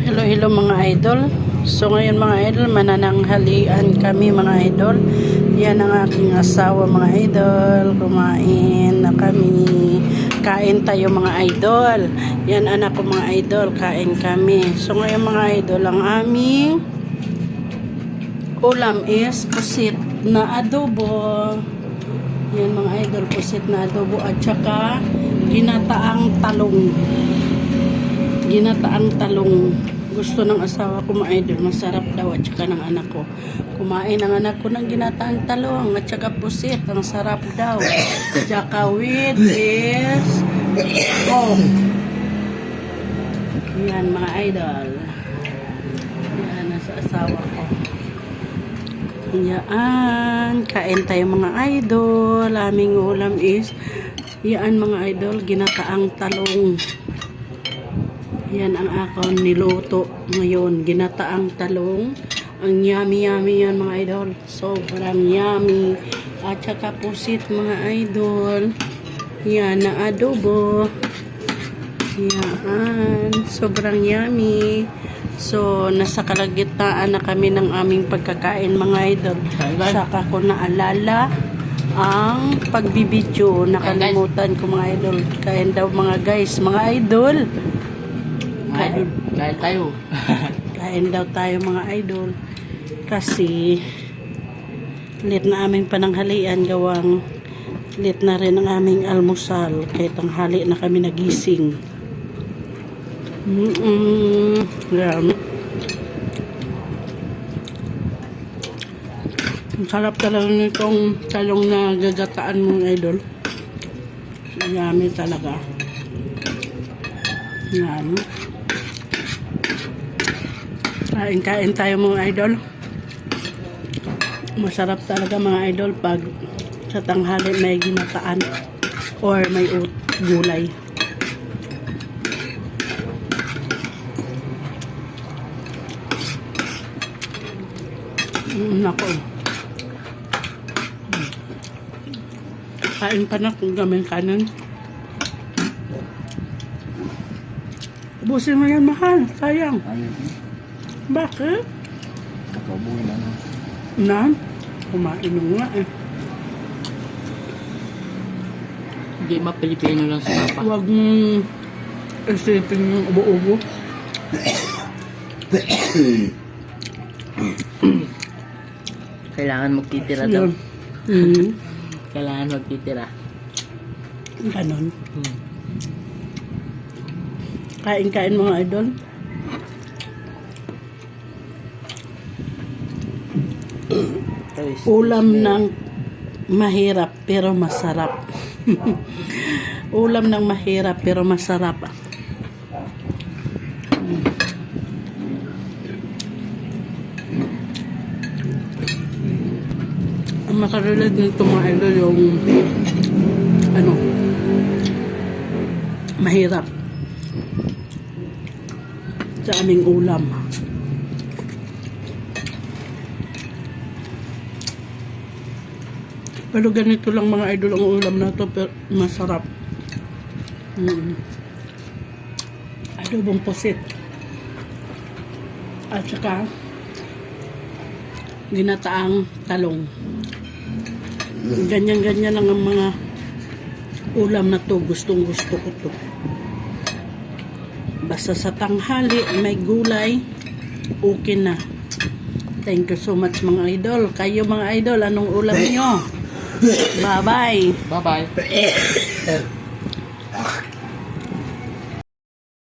Hello, hello mga idol. So ngayon mga idol, manananghalian kami mga idol. Yan ang aking asawa mga idol. Kumain na kami. Kain tayo mga idol. Yan anak ko mga idol, kain kami. So ngayon mga idol, ang aming ulam is pusit na adobo. Yan mga idol, pusit na adobo at saka ginataang talong. Ginataang talong. Gusto ng asawa ko mga idol, masarap daw at saka ng anak ko. Kumain ang anak ko ng ginataang talong at saka pusit, ang sarap daw. Tsaka with is coke. Yan mga idol. Yan nasa asawa ko. Yan, kain tayo mga idol. Aming ulam is yan mga idol, ginataang talong. Yan ang akong niluto ngayon. Ginataang talong. Ang yummy yan mga idol. Sobrang yummy. At saka pusit mga idol. Yan na adobo. Yan. Sobrang yummy. So, nasa kalagitnaan na kami ng aming pagkakain mga idol. Saka ko naalala ang pagbibidyo. Nakalimutan ko mga idol. Kain daw mga guys. Mga idol. Kain tayo. Kain daw tayo mga idol. Kasi late na aming pananghalian, gawang late na rin ang aming almusal. Kahit tanghali na kami nagising. Yan. Ang sarap talaga nitong talong na gagataan mong idol. Yummy talaga. Yan. Kain tayo mga idol. Masarap talaga mga idol pag sa tanghali may ginataan or may gulay. Nako. Kain pa na kung gaming kanin. Ubusin mo yan mahal. Sayang. Bakit? Kapabuhin lang. Na? Kumain mo nga eh. Hindi ma-Pilipino lang sa papa. Huwag mong isipin yung ubo-ubo. Kailangan magtitira daw. Kailangan magtitira. Ganon. Kain-kain mga idol. Ulam ng mahirap pero masarap. Ulam ng mahirap pero masarap. Ang makarelate nito mga idol yung mahirap sa aming ulam. Pero ganito lang mga idol ang ulam na to, pero masarap. Adobong pusit. At saka ginataang talong. Ganyan-ganyan lang ang mga ulam na to. Gustong-gusto ko to. Basta sa tanghali may gulay, okay na. Thank you so much mga idol. Kayo mga idol, anong ulam nyo? Bye-bye. Bye-bye.